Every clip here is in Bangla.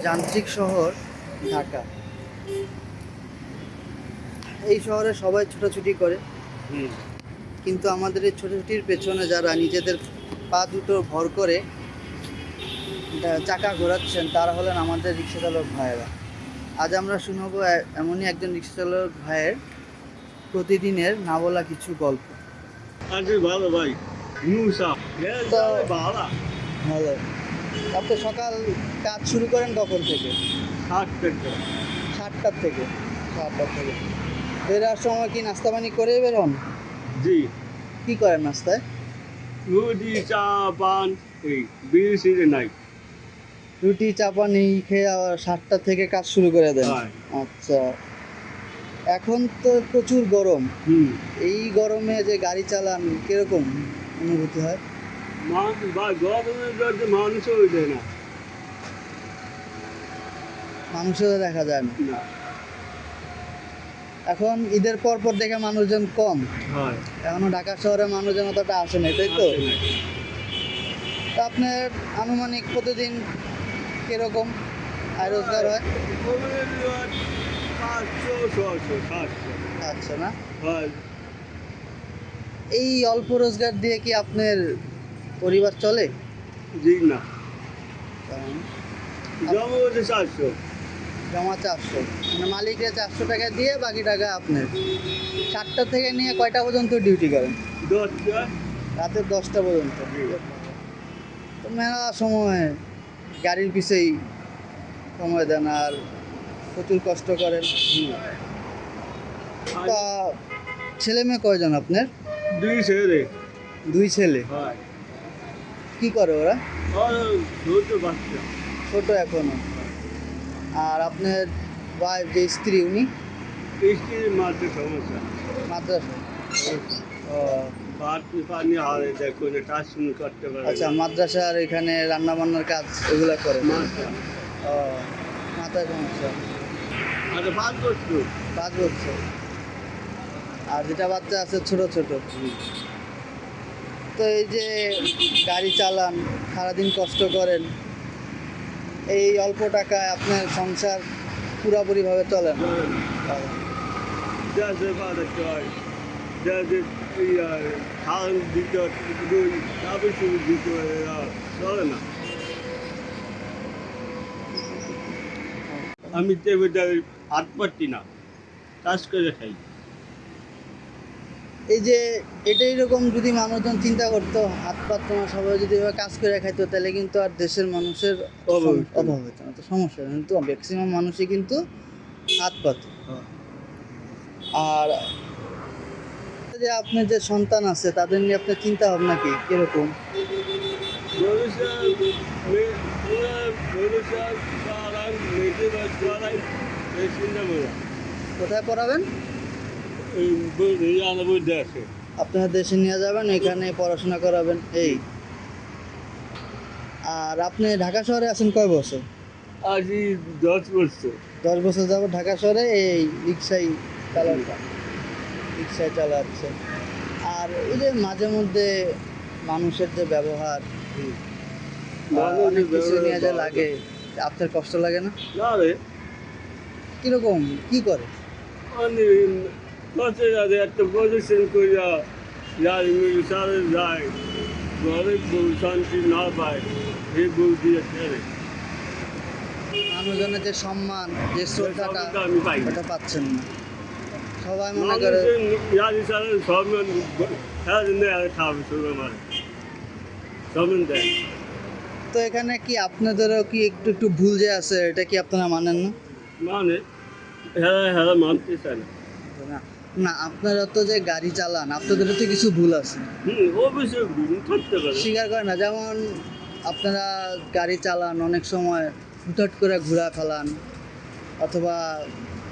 যান্ত্রিক শহর ঢাকা। এই শহরে সবাই ছোটাছুটি করে, কিন্তু আমাদের এই ছোটাছুটির পেছনে যারা নিজেদের পা দুটো ভর করে চাকা ঘোরাচ্ছেন তারা হলেন আমাদের রিক্সা চালক ভাইয়েরা। আজ আমরা শুনবো এমনই একজন রিক্সা চালক ভাইয়ের প্রতিদিনের না বলা কিছু গল্প। ভালো ভাই, ভালো। আপনি সকাল কাজ শুরু করেন কখন থেকে? 7টার থেকে। 7টার থেকে বেরোর সময় কি নাস্তা পানি করে বেরোন? জি, কি করেন নাস্তায়? রুটি চা পান, এই বিড়ি সিড়ি নাই। রুটি চা পানি খেয়ে আবার 7টা থেকে কাজ শুরু করে দেন? হয়। আচ্ছা, এখন তো প্রচুর গরম। এই গরমে যে গাড়ি চালান কিরকম অনুভূতি হয়? গরমের মানুষও ওঠে না। মানুষেরও দেখা যায় না। না। এখন ঈদের পর পর দেখে মানুষজন কম হয়। এখনো ঢাকা শহরে মানুষজন অতটা আসে না, তাই তো? তা আপনার আনুমানিক প্রতিদিন কিরকম আয় রোজগার হয়? 500, 600, 700। আচ্ছা না, হয়। এই অল্প রোজগার দিয়ে কি আপনার পরিবার চলে? জি না, কারণ জমা হচ্ছে 700। জমা 400, মানে মালিকের 400 টাকা দিয়ে বাকি টাকা আপনার। 7টা থেকে নিয়ে কয়টা পর্যন্ত ডিউটি করেন? 10টা। রাতের 10টা পর্যন্ত। তো মেলা সময় গাড়ির পিছেই সময় দেন আর প্রচুর কষ্ট করেন। তা ছেলে মেয়ে কয়জন আপনার? 2 ছেলে। 2 ছেলে। হয়। কি করে ওরা? ছোট বাচ্চা। ছোট এখনো। আর আপনার ওয়াইফ যে স্ত্রী উনি? স্ত্রীর মাত্র সমস্যা। মাদ্রাসা। ও পানি হারে দেখো না, কাজ শুরু করতে পারে। আচ্ছা, মাদ্রাসার এখানে রান্না বান্নার কাজ এগুলো করে? মাত্রা। ও, মাথায় সমস্যা। আচ্ছা, 5 বছর। 5 বছর। আর যেটা বাচ্চা আছে ছোট ছোট। তো এই যে গাড়ি চালান, সারাদিন কষ্ট করেন, এই অল্প টাকায় আপনার সংসার পুরোপুরিভাবে চলে না? যা যে বাড়াতে হয়, যা যে খাওয়ান দিতে হয়, তারপর শুরু দিতে হয়, চলে না। আমি তো এবার হাত পারতি না, কাজ করে খাই। এই যে এটা এরকম যদি মানুষজন চিন্তা করতো, হাত পাততো না, সবাই যদি এভাবে কাজ করে খাইতো, তাহলে কিন্তু আর দেশের মানুষের অভাব হতো না, তো সমস্যা নেই। কিন্তু ম্যাক্সিমাম মানুষই কিন্তু হাত পাত। আর যে আপনার যে সন্তান আছে তাদের নিয়ে আপনার চিন্তা ভাবনা কি কিরকম? কোথায় পড়াবেন? আপনার দেশে নিয়ে যাবেন, এখানে পড়াশোনা করাবেন এই। আর আপনি ঢাকা শহরে আছেন কয় বছর? আজই 10 বছর। 10 বছর যাবত ঢাকা শহরে এই রিক্সায় চালাচ্ছে। আর এই যে মাঝে মধ্যে মানুষের যে ব্যবহার, অনেক কিছু নিয়ে যে লাগে, আপনার কষ্ট লাগে না? না রে, কিরকম কি করে? একটা পজিশন করিয়া গাড়ি মিলে সারে যায়, ঘরে বউ শান্তি না পায়, সেই বউ দিয়ে ছেড়ে। মানুষজনের যে সম্মান, যে শ্রদ্ধাটা আমি পাই না। ওটা পাচ্ছেন না। সবাই মনে করে গাড়ি সারে সব খাবে শুরু মানে সমেন দেয়। তো এখানে কি আপনাদেরও কি একটু একটু ভুল যে আছে, এটা কি আপনারা মানেন না? মানে হ্যাঁ মানতে চায় না। না না, আপনারা তো যে গাড়ি চালান, আপনাদেরও তো কিছু ভুল আছে। অবশ্যই থাকতে পারে। স্বীকার করে না, যেমন আপনারা গাড়ি চালান অনেক সময় হুটহাট করে ঘোরা ফেলান, অথবা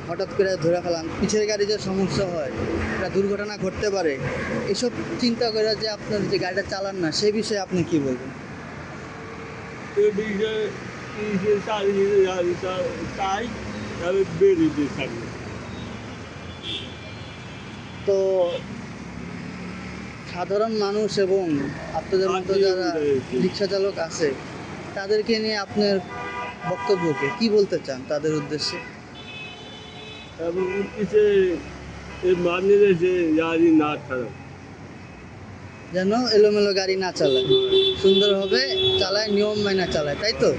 হঠাৎ করে ধরে ফেলান, পিছের গাড়ি যে সমস্যা হয়, একটা দুর্ঘটনা ঘটতে পারে। এসব চিন্তা করে যে আপনার যে গাড়িটা চালান না, সেই বিষয়ে আপনি কি বলবেন? তো সাধারণ মানুষ এবং আপনাদের মতো যারা রিক্সা চালক আছে তাদেরকে নিয়ে আপনার বক্তব্যকে কি বলতে চান তাদের উদ্দেশ্যে? এবং কিছু মানলে যে গাড়ি না খারাপ যেন এলোমেলো গাড়ি না চালায়, সুন্দরভাবে চালায়, নিয়ম মাইনা চালায়, তাই তো?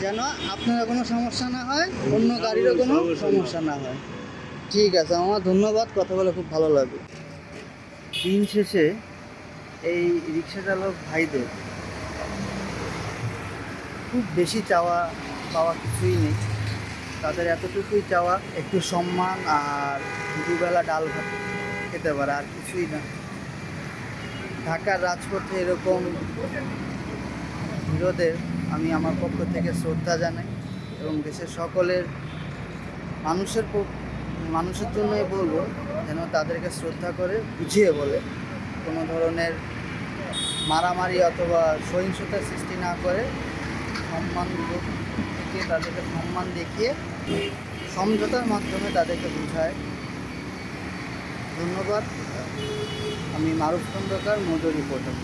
যেন আপনার কোনো সমস্যা না হয়, অন্য গাড়িরও কোনো সমস্যা না হয়। ঠিক আছে, আমার ধন্যবাদ, কথা বলে খুব ভালো লাগে। দিন শেষে এই রিক্সা চালক ভাইদের খুব বেশি চাওয়া পাওয়া কিছুই নেই। তাদের এতটুকুই চাওয়া, একটু সম্মান আর দুবেলা ডাল ভাত খেতে পারে, আর কিছুই না। ঢাকার রাজপথে এরকম হিরোদের আমি আমার পক্ষ থেকে শ্রদ্ধা জানাই এবং দেশের সকলের মানুষের জন্যই বলবো যেন তাদেরকে শ্রদ্ধা করে বুঝিয়ে বলে, কোনো ধরনের মারামারি অথবা সহিংসতার সৃষ্টি না করে সম্মান থেকে তাদেরকে সম্মান দেখিয়ে সমঝোতার মাধ্যমে তাদেরকে বোঝায়। ধন্যবাদ। আমি মারুফ খন্দকার, মজুর রিপোর্টার।